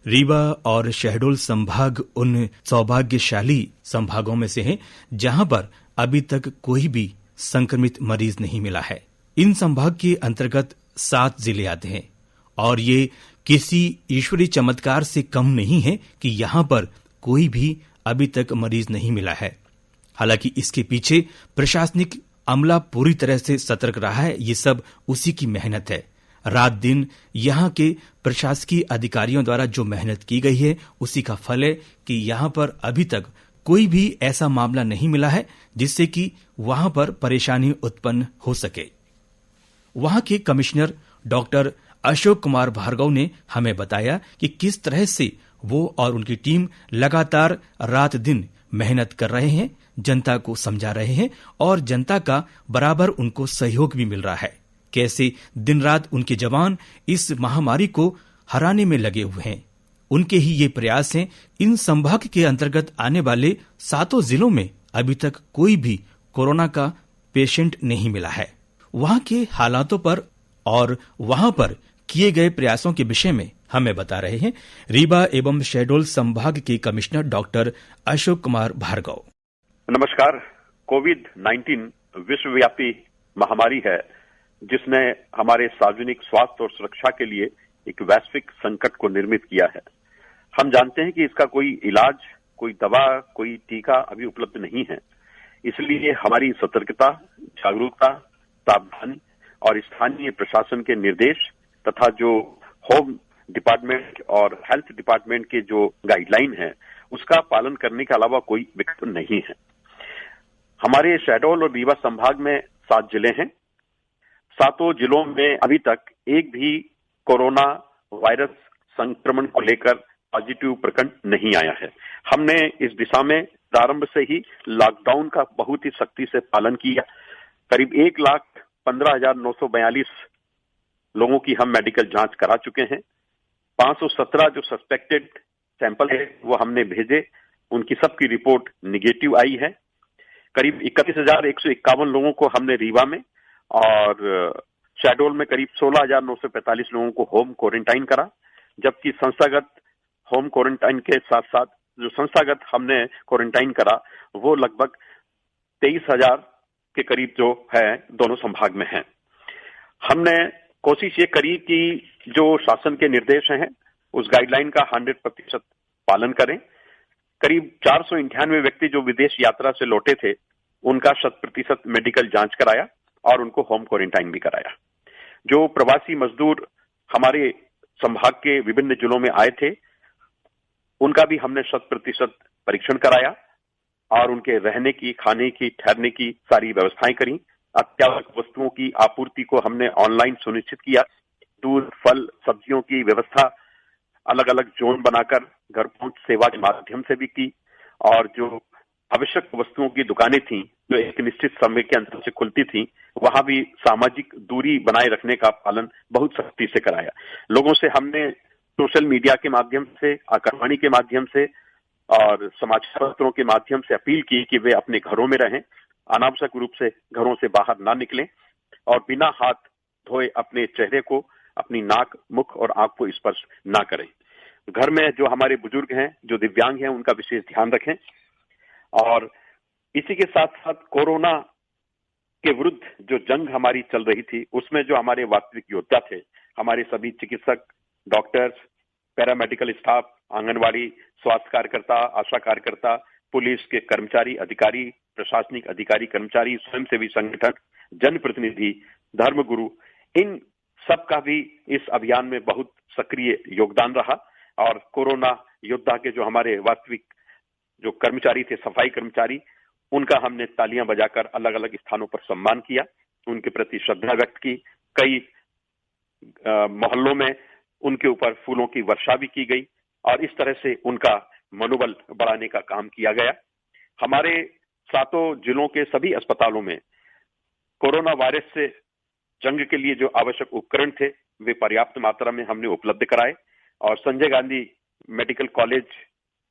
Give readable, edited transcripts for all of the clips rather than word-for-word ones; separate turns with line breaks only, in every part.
रीवा और शहडोल संभाग उन सौभाग्यशाली संभागों में से हैं जहां पर अभी तक कोई भी संक्रमित मरीज नहीं मिला है। इन संभाग के अंतर्गत 7 जिले आते हैं और ये किसी ईश्वरी चमत्कार से कम नहीं है कि यहाँ पर कोई भी अभी तक मरीज नहीं मिला है। हालांकि इसके पीछे प्रशासनिक अमला पूरी तरह से सतर्क रहा है। ये सब उसी की मेहनत है। रात दिन यहाँ के प्रशासकीय अधिकारियों द्वारा जो मेहनत की गई है उसी का फल है कि यहाँ पर अभी तक कोई भी ऐसा मामला नहीं मिला है जिससे कि वहां पर परेशानी उत्पन्न हो सके। वहां के कमिश्नर डॉक्टर अशोक कुमार भार्गव ने हमें बताया कि किस तरह से वो और उनकी टीम लगातार रात दिन मेहनत कर रहे हैं, जनता को समझा रहे हैं और जनता का बराबर उनको सहयोग भी मिल रहा है। कैसे दिन रात उनके जवान इस महामारी को हराने में लगे हुए हैं। उनके ही ये प्रयास हैं। इन संभाग के अंतर्गत आने वाले 7 जिलों में अभी तक कोई भी कोरोना का पेशेंट नहीं मिला है। वहां के हालातों पर और वहां पर किए गए प्रयासों के विषय में हमें बता रहे हैं रीवा एवं शहडोल संभाग के कमिश्नर डॉक्टर अशोक कुमार भार्गव।
नमस्कार। कोविड-19 विश्वव्यापी महामारी है जिसने हमारे सार्वजनिक स्वास्थ्य और सुरक्षा के लिए एक वैश्विक संकट को निर्मित किया है। हम जानते हैं कि इसका कोई इलाज, कोई दवा, कोई टीका अभी उपलब्ध नहीं है। इसलिए हमारी सतर्कता, जागरूकता, सावधानी और स्थानीय प्रशासन के निर्देश तथा जो होम डिपार्टमेंट और हेल्थ डिपार्टमेंट के जो गाइडलाइन है उसका पालन करने के अलावा कोई विकल्प नहीं है। हमारे शहडोल और रीवा संभाग में 7 जिले हैं। 7 जिलों में अभी तक एक भी कोरोना वायरस संक्रमण को लेकर पॉजिटिव प्रकरण नहीं आया है। हमने इस दिशा में प्रारंभ से ही लॉकडाउन का बहुत ही सख्ती से पालन किया। करीब 1,15,942 लोगों की हम मेडिकल जांच करा चुके हैं। 517 जो सस्पेक्टेड सैंपल है वो हमने भेजे, उनकी सबकी रिपोर्ट निगेटिव आई है। करीब 31,151 लोगों को हमने रीवा में और शहडोल में करीब 16,945 लोगों को होम क्वारंटाइन करा, जबकि संस्थागत होम क्वारंटाइन के साथ साथ जो संस्थागत हमने क्वारंटाइन करा वो लगभग 23,000 के करीब जो है दोनों संभाग में है। हमने कोशिश ये करी कि जो शासन के निर्देश हैं उस गाइडलाइन का 100% पालन करें। करीब 498 व्यक्ति जो विदेश यात्रा से लौटे थे उनका 100% मेडिकल जांच कराया और उनको होम क्वारंटाइन भी कराया। जो प्रवासी मजदूर हमारे संभाग के विभिन्न जिलों में आए थे उनका भी हमने 100% परीक्षण कराया और उनके रहने की, खाने की, ठहरने की सारी व्यवस्थाएं करी। अत्यावश्यक वस्तुओं की आपूर्ति को हमने ऑनलाइन सुनिश्चित किया। दूध, फल, सब्जियों की व्यवस्था अलग अलग जोन बनाकर घर पहुंच सेवा के माध्यम से भी की और जो आवश्यक वस्तुओं की दुकानें थीं जो एक निश्चित समय के अंतर से खुलती थीं वहां भी सामाजिक दूरी बनाए रखने का पालन बहुत सख्ती से कराया। लोगों से हमने सोशल मीडिया के माध्यम से, आकाशवाणी के माध्यम से और समाचार पत्रों के माध्यम से अपील की कि वे अपने घरों में रहें, अनावश्यक रूप से घरों से बाहर ना निकलें और बिना हाथ धोए अपने चेहरे को, अपनी नाक, मुख और आंख को स्पर्श ना करें। घर में जो हमारे बुजुर्ग हैं, जो दिव्यांग हैं, उनका विशेष ध्यान रखें। और इसी के साथ साथ कोरोना के विरुद्ध जो जंग हमारी चल रही थी उसमें जो हमारे वास्तविक योद्धा थे, हमारे सभी चिकित्सक, डॉक्टर्स, पैरामेडिकल स्टाफ, आंगनवाड़ी, स्वास्थ्य कार्यकर्ता, आशा कार्यकर्ता, पुलिस के कर्मचारी, अधिकारी, प्रशासनिक अधिकारी, कर्मचारी, स्वयंसेवी संगठन, जनप्रतिनिधि, धर्मगुरु, इन सब का भी इस अभियान में बहुत सक्रिय योगदान रहा। और कोरोना योद्धा के जो हमारे वास्तविक जो कर्मचारी थे, सफाई कर्मचारी, उनका हमने तालियां बजाकर अलग अलग स्थानों पर सम्मान किया, उनके प्रति श्रद्धा व्यक्त की। कई मोहल्लों में उनके ऊपर फूलों की वर्षा भी की गई और इस तरह से उनका मनोबल बढ़ाने का काम किया गया। हमारे 7 जिलों के सभी अस्पतालों में कोरोना वायरस से जंग के लिए जो आवश्यक उपकरण थे वे पर्याप्त मात्रा में हमने उपलब्ध कराए और संजय गांधी मेडिकल कॉलेज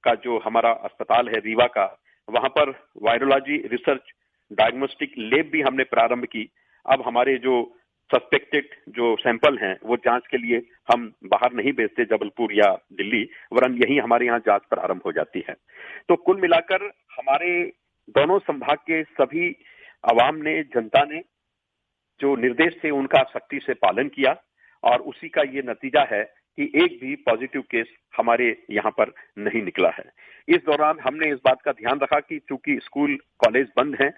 का जो हमारा अस्पताल है रीवा का, वहां पर वायरोलॉजी रिसर्च डायग्नोस्टिक लैब भी हमने प्रारंभ की। अब हमारे जो सस्पेक्टेड जो सैंपल हैं वो जांच के लिए हम बाहर नहीं भेजते जबलपुर या दिल्ली, वरन यही हमारे यहाँ जांच प्रारंभ हो जाती है। तो कुल मिलाकर हमारे दोनों संभाग के सभी आवाम ने, जनता ने जो निर्देश थे उनका सख्ती से पालन किया और उसी का ये नतीजा है कि एक भी पॉजिटिव केस हमारे यहाँ पर नहीं निकला है। इस दौरान हमने इस बात का ध्यान रखा कि चूंकि स्कूल कॉलेज बंद हैं,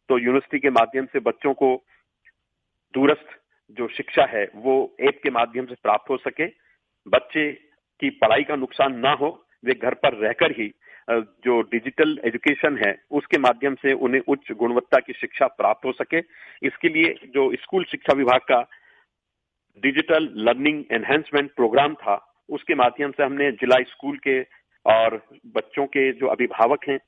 तो यूनिवर्सिटी के माध्यम से बच्चों को दूरस्थ जो शिक्षा है वो ऐप के माध्यम से प्राप्त हो सके, बच्चे की पढ़ाई का नुकसान ना हो, वे घर पर रहकर ही जो डिजिटल एजुकेशन है उसके माध्यम से उन्हें उच्च गुणवत्ता की शिक्षा प्राप्त हो सके। इसके लिए जो स्कूल शिक्षा विभाग का डिजिटल लर्निंग एनहेंसमेंट प्रोग्राम था, उसके माध्यम से हमने जिला स्कूल के और बच्चों के जो अभिभावक हैं,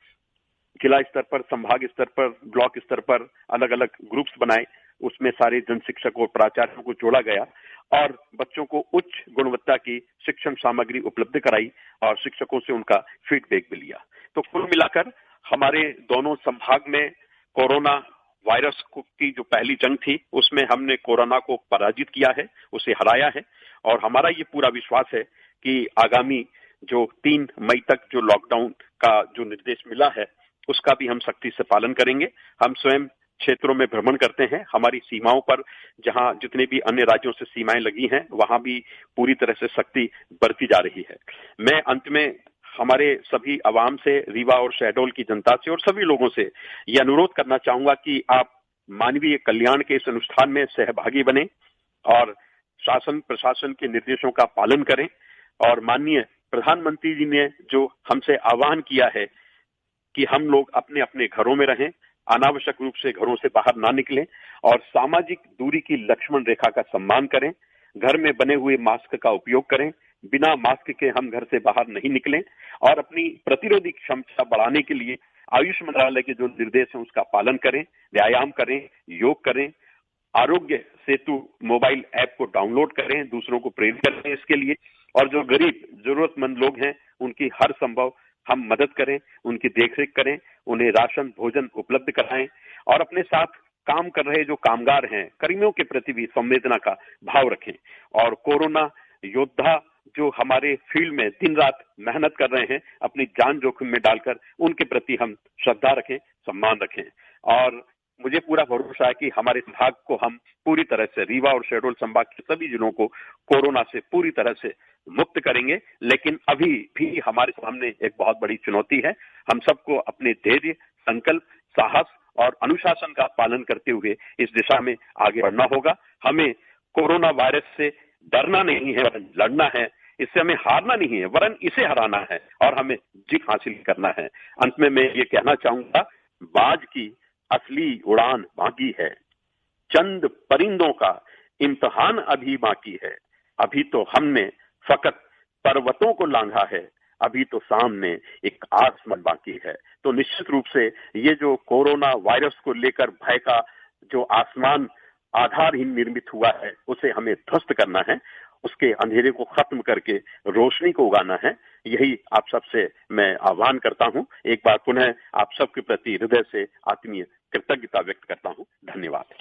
जिला स्तर पर, संभाग स्तर पर, ब्लॉक स्तर पर अलग अलग ग्रुप्स बनाए, उसमें सारे जन शिक्षकों और प्राचार्यों को जोड़ा गया और बच्चों को उच्च गुणवत्ता की शिक्षण सामग्री उपलब्ध कराई और शिक्षकों से उनका फीडबैक भी लिया। तो कुल मिलाकर हमारे दोनों संभाग में कोरोना वायरस की जो पहली जंग थी उसमें हमने कोरोना को पराजित किया है, उसे हराया है और हमारा ये पूरा विश्वास है कि आगामी जो 3 मई तक जो लॉकडाउन का जो निर्देश मिला है उसका भी हम सख्ती से पालन करेंगे। हम स्वयं क्षेत्रों में भ्रमण करते हैं, हमारी सीमाओं पर जहां जितने भी अन्य राज्यों से सीमाएं लगी हैं वहां भी पूरी तरह से सख्ती बरती जा रही है। मैं अंत में हमारे सभी आवाम से, रीवा और शहडोल की जनता से और सभी लोगों से ये अनुरोध करना चाहूंगा कि आप मानवीय कल्याण के इस अनुष्ठान में सहभागी बने और शासन प्रशासन के निर्देशों का पालन करें और माननीय प्रधानमंत्री जी ने जो हमसे आह्वान किया है कि हम लोग अपने अपने घरों में रहें, अनावश्यक रूप से घरों से बाहर ना निकलें और सामाजिक दूरी की लक्ष्मण रेखा का सम्मान करें, घर में बने हुए मास्क का उपयोग करें, बिना मास्क के हम घर से बाहर नहीं निकलें और अपनी प्रतिरोधी क्षमता बढ़ाने के लिए आयुष मंत्रालय के जो निर्देश हैं उसका पालन करें, व्यायाम करें, योग करें, आरोग्य सेतु मोबाइल ऐप को डाउनलोड करें, दूसरों को प्रेरित करें इसके लिए और जो गरीब जरूरतमंद लोग हैं उनकी हर संभव हम मदद करें, उनकी देखरेख करें, उन्हें राशन भोजन उपलब्ध कराएं और अपने साथ काम कर रहे जो कामगार हैं, कर्मियों के प्रति भी संवेदना का भाव रखें और कोरोना योद्धा जो हमारे फील्ड में दिन रात मेहनत कर रहे हैं, अपनी जान जोखिम में डालकर उनके प्रति हम श्रद्धा रखें, सम्मान रखें और मुझे पूरा भरोसा है कि हमारे संभाग को हम पूरी तरह से, रीवा और शहडोल संभाग के सभी जिलों को कोरोना से पूरी तरह से मुक्त करेंगे। लेकिन अभी भी हमारे सामने एक बहुत बड़ी चुनौती है। हम सबको अपने धैर्य, संकल्प, साहस और अनुशासन का पालन करते हुए इस दिशा में आगे बढ़ना होगा। हमें कोरोना वायरस से डरना नहीं है, वरन लड़ना है। इससे हमें हारना नहीं है, वरन इसे हराना है और हमें जीत हासिल करना है। अंत में मैं ये कहना चाहूंगा, बाज की असली उड़ान बाकी है, चंद परिंदों का इम्तिहान अभी बाकी है। अभी तो हमने फकत पर्वतों को लांघा है, अभी तो सामने एक आसमान बाकी है। तो निश्चित रूप से ये जो कोरोना वायरस को लेकर भय का जो आसमान आधारहीन निर्मित हुआ है उसे हमें ध्वस्त करना है, उसके अंधेरे को खत्म करके रोशनी को उगाना है। यही आप सबसे मैं आह्वान करता हूं। एक बार पुनः आप सबके प्रति हृदय से आत्मीय कृतज्ञता व्यक्त करता हूं। धन्यवाद।